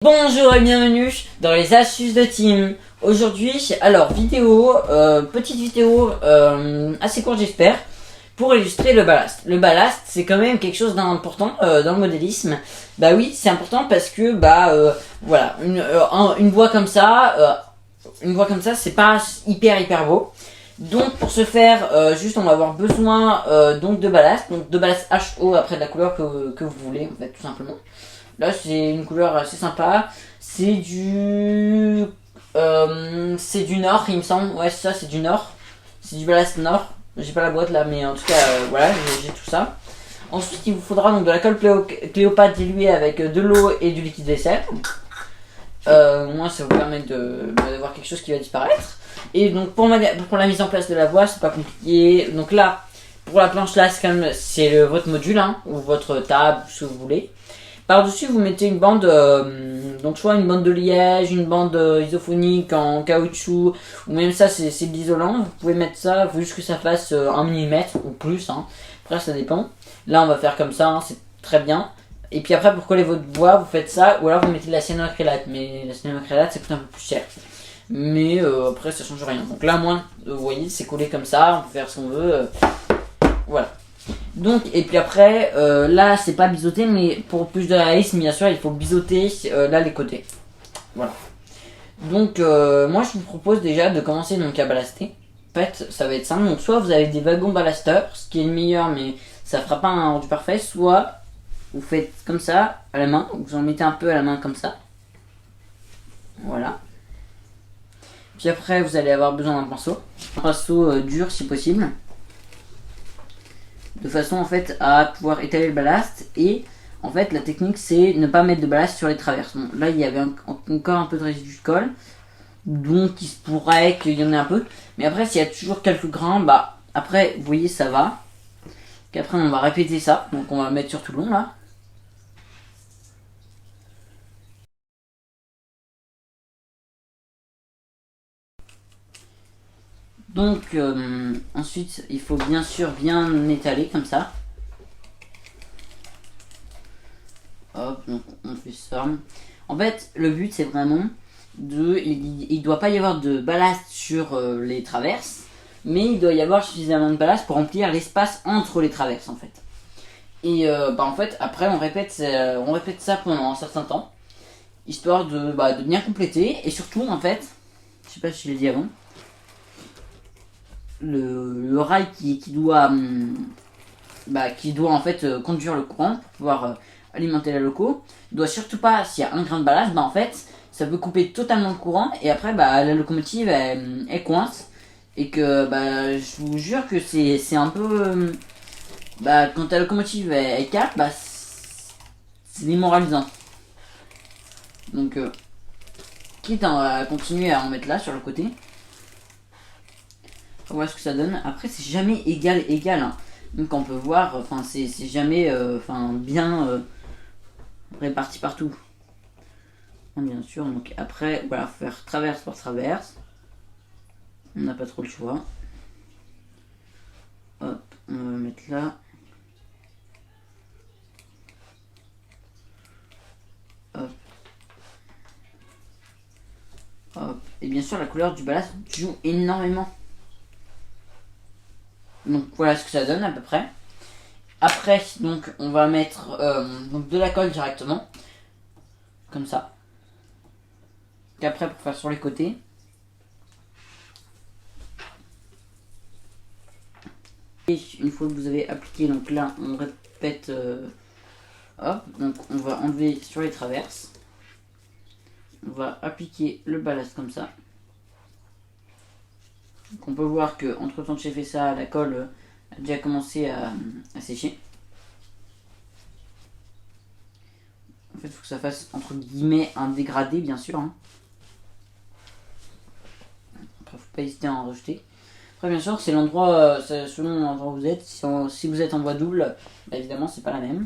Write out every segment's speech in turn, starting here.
Bonjour et bienvenue dans les astuces de Tim. Aujourd'hui, alors petite vidéo assez courte j'espère, pour illustrer le ballast. Le ballast c'est quand même quelque chose d'important dans le modélisme. Bah oui, c'est important parce que voilà, une voie comme ça, c'est pas hyper beau. Donc pour ce faire, juste on va avoir besoin donc de ballast HO après de la couleur que vous voulez en fait tout simplement. Là, c'est une couleur assez sympa. C'est du Nord, il me semble. Ouais, c'est ça, c'est du Nord. C'est du ballast Nord. J'ai pas la boîte là, mais en tout cas, voilà, j'ai tout ça. Ensuite, il vous faudra donc de la colle Cléopâtre diluée avec de l'eau et du liquide vaisselle. Moi, ça vous permet d'avoir quelque chose qui va disparaître. Et donc, pour la mise en place de la voie, c'est pas compliqué. Donc là, pour la planche là, c'est votre module, hein, ou votre table, ce que vous voulez. Par-dessus, vous mettez une bande, donc soit une bande de liège, une bande isophonique en caoutchouc, ou même ça, c'est de l'isolant. Vous pouvez mettre ça, il faut juste que ça fasse 1 mm ou plus. Hein. Après, ça dépend. Là, on va faire comme ça, hein, c'est très bien. Et puis après, pour coller votre bois, vous faites ça, ou alors vous mettez de la cyanoacrylate. Mais la cyanoacrylate, ça coûte un peu plus cher. Mais après, ça change rien. Donc là, moins, vous voyez, c'est collé comme ça, on peut faire ce qu'on veut. Voilà. Donc, et puis après, là c'est pas biseauté, mais pour plus de réalisme, bien sûr, il faut biseauter là les côtés. Voilà. Donc, moi je vous propose déjà de commencer donc à ballaster. En fait, ça va être simple. Donc, soit vous avez des wagons ballasteurs, ce qui est le meilleur, mais ça fera pas un rendu parfait. Soit vous faites comme ça à la main, vous en mettez un peu à la main comme ça. Voilà. Puis après, vous allez avoir besoin d'un pinceau dur si possible, de façon en fait à pouvoir étaler le ballast. Et en fait la technique c'est ne pas mettre de ballast sur les traverses. Bon, là il y avait encore un peu de résidu de colle, donc il se pourrait qu'il y en ait un peu, mais après s'il y a toujours quelques grains, bah après vous voyez ça va. Qu'après on va répéter ça, donc on va mettre sur tout le long là. Donc ensuite il faut bien sûr bien étaler comme ça. Hop, donc on fait ça. En fait, le but c'est vraiment il doit pas y avoir de ballast sur les traverses, mais il doit y avoir suffisamment de ballast pour remplir l'espace entre les traverses en fait. Et en fait, après on répète ça pendant un certain temps, histoire de bien compléter. Et surtout en fait, je sais pas si je l'ai dit avant, le rail qui doit en fait conduire le courant pour pouvoir alimenter la loco, doit surtout pas, s'il y a un grain de ballast, en fait ça peut couper totalement le courant, et après la locomotive elle coince, et que je vous jure que c'est un peu quand la locomotive elle capte, c'est démoralisant. Donc quitte à continuer à en mettre là sur le côté. On voit ce que ça donne. Après c'est jamais égal hein. Donc on peut voir, enfin c'est jamais bien réparti partout. Bien sûr, donc après voilà, faire traverse par traverse. On n'a pas trop le choix. Hop, on va mettre là. Hop. Hop. Et bien sûr la couleur du ballast joue énormément. Donc voilà ce que ça donne à peu près. Après, donc on va mettre donc de la colle directement, comme ça. Et après pour faire sur les côtés. Et une fois que vous avez appliqué, donc là on répète. Hop, donc on va enlever sur les traverses. On va appliquer le ballast comme ça. Donc on peut voir que entre temps que j'ai fait ça, la colle a déjà commencé à sécher. En fait, il faut que ça fasse entre guillemets un dégradé, bien sûr. Hein. Après, faut pas hésiter à en rejeter. Après, bien sûr, c'est l'endroit, selon l'endroit où vous êtes. Si vous êtes en voie double, évidemment, c'est pas la même.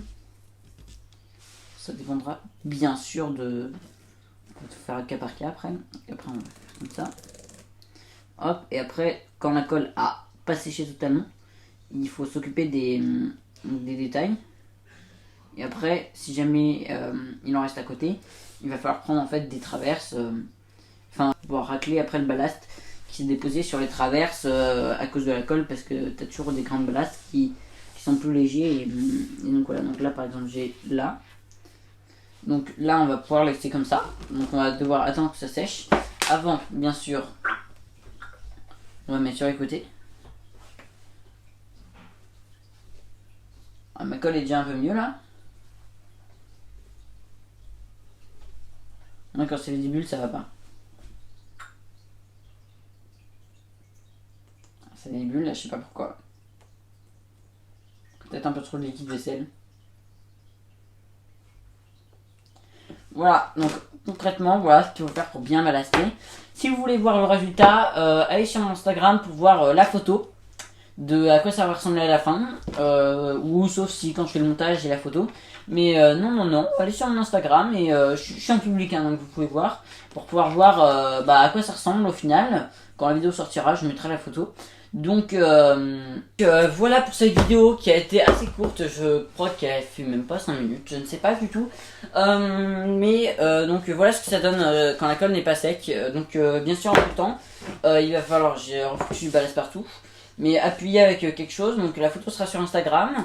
Ça dépendra bien sûr de. On va faire cas par cas après. Après, on va faire comme ça. Hop, et après, quand la colle a pas séché totalement, il faut s'occuper des détails. Et après, si jamais il en reste à côté, il va falloir prendre en fait des traverses, enfin pouvoir racler après le ballast qui s'est déposé sur les traverses à cause de la colle, parce que tu as toujours des grains de ballast qui sont plus légers et donc voilà. Donc là par exemple j'ai là, donc là on va pouvoir laisser comme ça, donc on va devoir attendre que ça sèche avant bien sûr. On va mettre sur les côtés. Ah, ma colle est déjà un peu mieux là. Ouais, quand c'est des bulles ça va pas. C'est des bulles là, je sais pas pourquoi. Peut-être un peu trop de liquide vaisselle. Voilà, donc concrètement, voilà ce qu'il faut faire pour bien ballaster. Si vous voulez voir le résultat, allez sur mon Instagram pour voir la photo de à quoi ça va ressembler à la fin. Ou sauf si quand je fais le montage j'ai la photo. Mais non, allez sur mon Instagram et je suis en public, hein, donc vous pouvez voir. Pour pouvoir voir à quoi ça ressemble au final. Quand la vidéo sortira, je mettrai la photo. Donc voilà pour cette vidéo qui a été assez courte, je crois qu'elle a fait même pas 5 minutes, je ne sais pas du tout. Donc voilà ce que ça donne quand la colle n'est pas sec. Donc bien sûr en tout temps, il va falloir, j'ai refoutu du ballast partout, mais appuyer avec quelque chose. Donc la photo sera sur Instagram.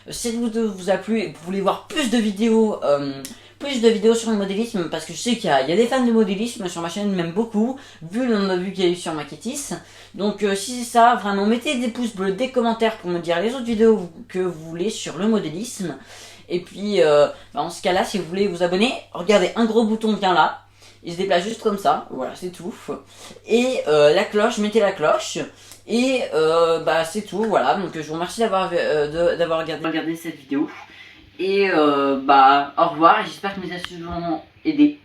Si cette vidéo vous a plu et que vous voulez voir plus de vidéos sur le modélisme, parce que je sais qu'il y a des fans de modélisme sur ma chaîne, même beaucoup, vu le nombre de vues qu'il y a eu sur Maquettis. Donc si c'est ça, vraiment mettez des pouces bleus, des commentaires pour me dire les autres vidéos que vous voulez sur le modélisme. Et puis en ce cas là, si vous voulez vous abonner, regardez, un gros bouton bien là, il se déplace juste comme ça, voilà c'est tout. Et la cloche, mettez la cloche. Et c'est tout, voilà. Donc je vous remercie d'avoir regardé cette vidéo. Et au revoir, et j'espère que mes astuces vous ont aidé.